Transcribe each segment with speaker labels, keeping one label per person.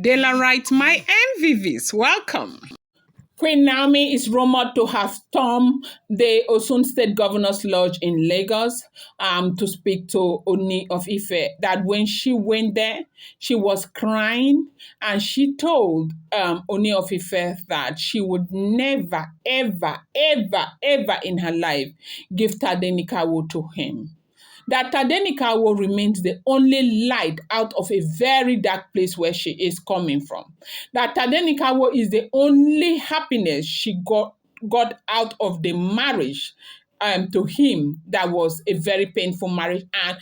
Speaker 1: Daylight, my MVVs, welcome.
Speaker 2: Queen Naomi is rumored to have stormed the Osun State Governor's Lodge in Lagos to speak to Ooni of Ife. That when she went there, she was crying and she told Ooni of Ife that she would never, ever, ever, ever in her life give Tadenikawo to him. That Tadenikawo remains the only light out of a very dark place where she is coming from. That Tadenikawo is the only happiness she got out of the marriage to him that was a very painful marriage. And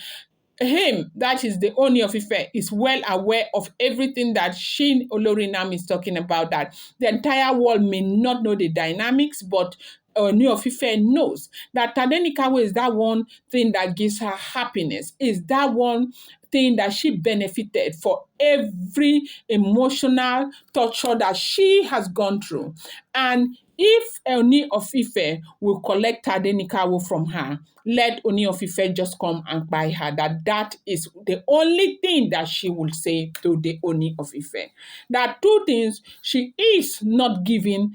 Speaker 2: him, that is the Ooni of Ife, is well aware of everything that she, Olori Nam, is talking about, that the entire world may not know the dynamics, but Ooni of Ife knows that Tadenikawo is that one thing that gives her happiness, is that one thing that she benefited for every emotional torture that she has gone through. And if Ooni of Ife will collect Tadenikawo from her, let Ooni of Ife just come and buy her. That is the only thing that she will say to the Ooni of Ife. That two things she is not giving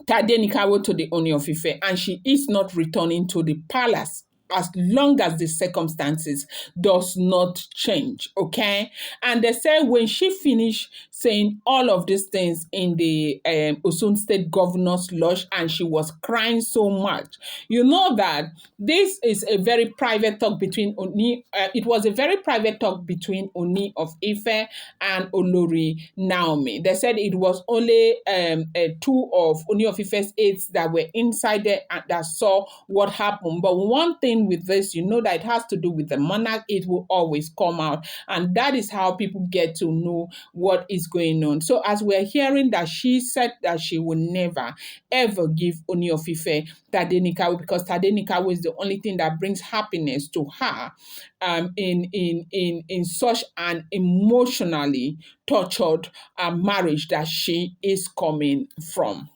Speaker 2: Tadenikawo to the Ooni of Ife, and she is not returning to the palace as long as the circumstances does not change, okay? And they say when she finished saying all of these things in the Osun State Governor's Lodge, and she was crying so much, you know that this is a very private talk between Ooni, it was a very private talk between Ooni of Ife and Olori Naomi. They said it was only two of Ooni of Ife's aides that were inside there and that saw what happened. But one thing with this, you know that it has to do with the monarch. It will always come out, and that is how people get to know what is going on. So as we're hearing that she said that she will never ever give Ooni of Ife Tadenikawo, because Tadenikawo is the only thing that brings happiness to her in such an emotionally tortured marriage that she is coming from.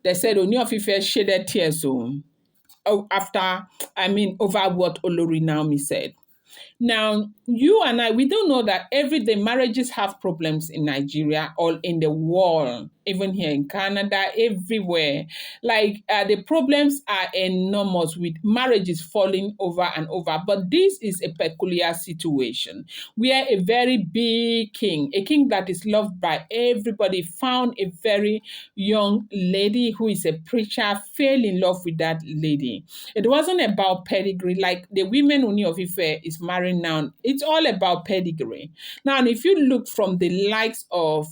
Speaker 2: They said Ooni of Ife shedded tears over what Olori Naomi said. Now, you and I, we don't know that everyday marriages have problems in Nigeria, all in the world, even here in Canada, everywhere. Like the problems are enormous with marriages falling over and over. But this is a peculiar situation where a very big king, a king that is loved by everybody, found a very young lady who is a preacher, fell in love with that lady. It wasn't about pedigree, like the women Ooni of Ife is marrying now. It's all about pedigree. Now, if you look from the likes of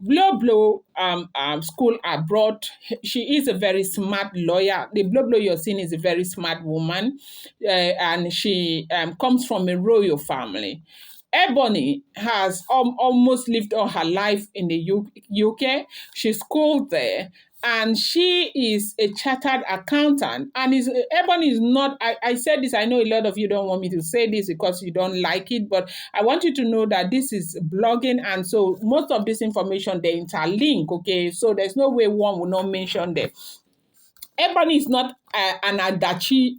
Speaker 2: Blow school abroad, she is a very smart lawyer. The Blow you're seeing is a very smart woman, and she comes from a royal family. Ebony has almost lived all her life in the UK. She's schooled there, and she is a chartered accountant. And Ebony is not, I said this, I know a lot of you don't want me to say this because you don't like it, but I want you to know that this is blogging, and so most of this information, they interlink, okay? So there's no way one will not mention them. Ebony is not an Adachi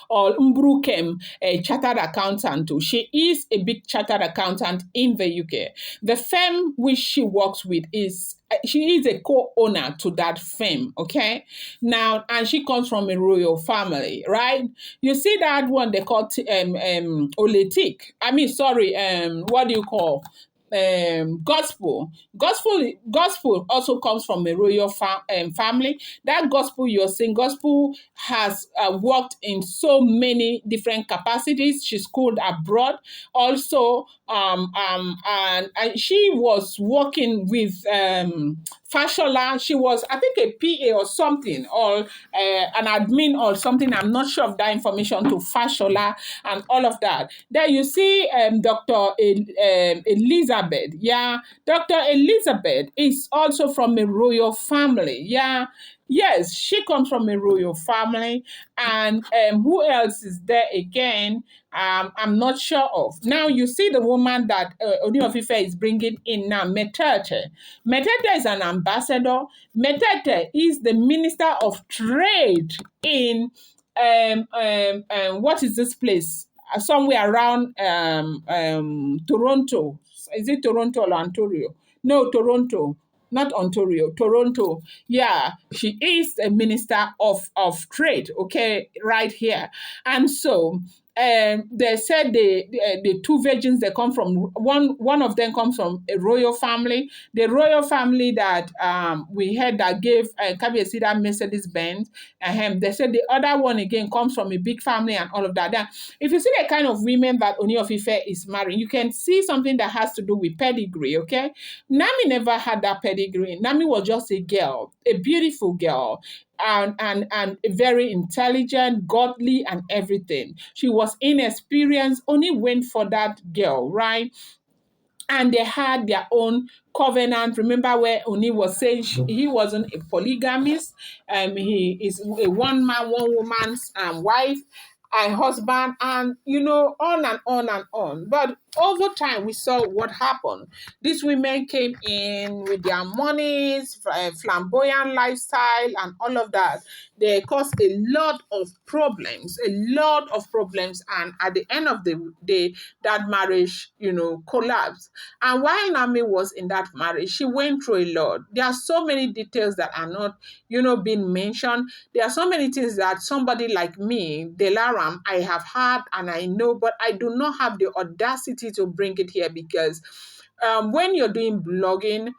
Speaker 2: or Mbrukem, a chartered accountant. She is a big chartered accountant in the UK. The firm which she works with she is a co-owner to that firm, okay? Now, and she comes from a royal family, right? You see that one they call Oletik. What do you call? Gospel also comes from a royal family. That gospel you're saying, gospel has worked in so many different capacities. She's schooled abroad also, and she was working with Fashola. She was, I think, a PA or something, or an admin or something. I'm not sure of that information, to Fashola and all of that. There you see Dr. Elizabeth. Yeah, Dr. Elizabeth is also from a royal family. Yeah, yes, she comes from a royal family. And who else is there again? I'm not sure of. Now, you see the woman that Ooni of Ife is bringing in now, Metete. Metete is an ambassador. Metete is the Minister of Trade in, what is this place? somewhere around Toronto. Is it Toronto or Ontario? No, Toronto, not Ontario, Toronto. Yeah, she is a minister of trade. Okay, right here, and so. They said the two virgins, they come from one of them comes from a royal family, the royal family that we heard that gave Kabiyesi that Mercedes Benz. They said the other one again comes from a big family and all of that. Then, if you see the kind of women that Ooni of Ife is marrying, you can see something that has to do with pedigree. Okay, Nami never had that pedigree. Nami was just a girl, a beautiful girl, and very intelligent, godly, and everything. She was inexperienced, only went for that girl, right? And they had their own covenant. Remember where Oni was saying he wasn't a polygamist. He is a one man, one woman's wife and husband, and on and on and on. But over time, we saw what happened. These women came in with their monies, flamboyant lifestyle, and all of that. They caused a lot of problems, and at the end of the day, that marriage, collapsed. And while Nami was in that marriage, she went through a lot. There are so many details that are not, being mentioned. There are so many things that somebody like me, Delaram, I have heard and I know, but I do not have the audacity to bring it here because when you're doing blogging,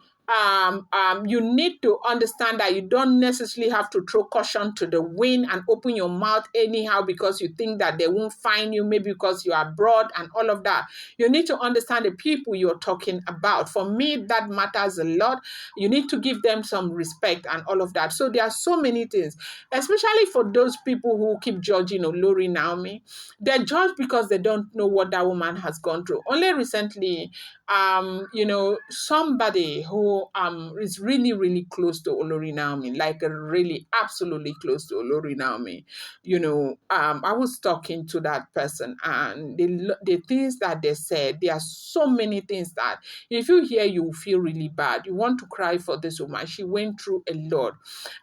Speaker 2: you need to understand that you don't necessarily have to throw caution to the wind and open your mouth anyhow because you think that they won't find you, maybe because you are abroad and all of that. You need to understand the people you're talking about. For me, that matters a lot. You need to give them some respect and all of that. So there are so many things, especially for those people who keep judging Olori Naomi. They judge because they don't know what that woman has gone through. Only recently, somebody who is really, really close to Olori Naomi, like really absolutely close to Olori Naomi, I was talking to that person and the things that they said, there are so many things that if you hear, you feel really bad. You want to cry for this woman. She went through a lot.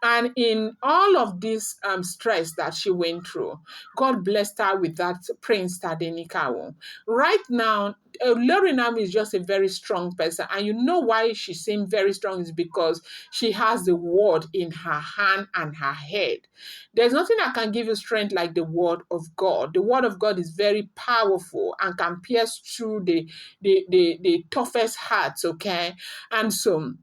Speaker 2: And in all of this stress that she went through, God blessed her with that Prince Tadenikawo. Right now, Olori Naomi is just a very strong person. And you know why she seems very strong is because she has the word in her hand and her head. There's nothing that can give you strength like the word of God. The word of God is very powerful and can pierce through the toughest hearts, okay? And so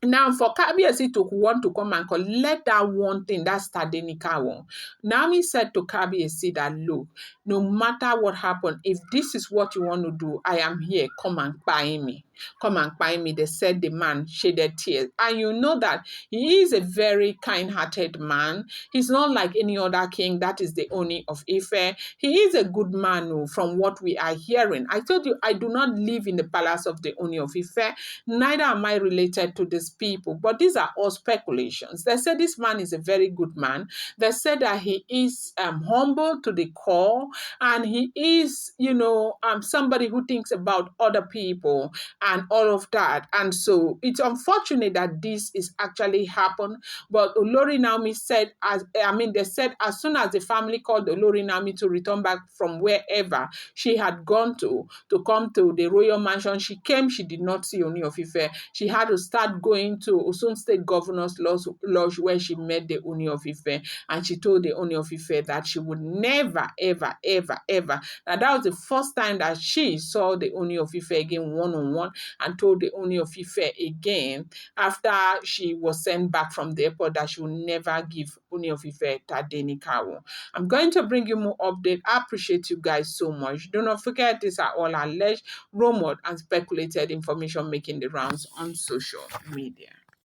Speaker 2: now, for Kabiyesi to want to come and collect that one thing, that's Tadenikawo. Naomi said to Kabiyesi that, look, no matter what happened, if this is what you want to do, I am here. Come and buy me. Come and buy me. They said the man shedded tears. And you know that he is a very kind-hearted man. He's not like any other king. That is the Ooni of Ife. He is a good man, from what we are hearing. I told you, I do not live in the palace of the Ooni of Ife. Neither am I related to these people. But these are all speculations. They said this man is a very good man. They said that he is humble to the core. And he is, somebody who thinks about other people and all of that. And so it's unfortunate that this is actually happened. But Olori Naomi said, they said as soon as the family called Olori Naomi to return back from wherever she had gone to come to the royal mansion, she came, she did not see Ooni of Ife. She had to start going to Osun State Governor's Lodge where she met the Ooni of Ife. And she told the Ooni of Ife that she would never, ever, ever, ever. And that was the first time that she saw the Ooni of Ife again one-on-one, and told the Ooni of Ife again after she was sent back from the airport that she will never give Ooni of Ife Tadenikawo. I'm going to bring you more update. I appreciate you guys so much. Do not forget, these are all alleged, rumored, and speculated information making the rounds on social media.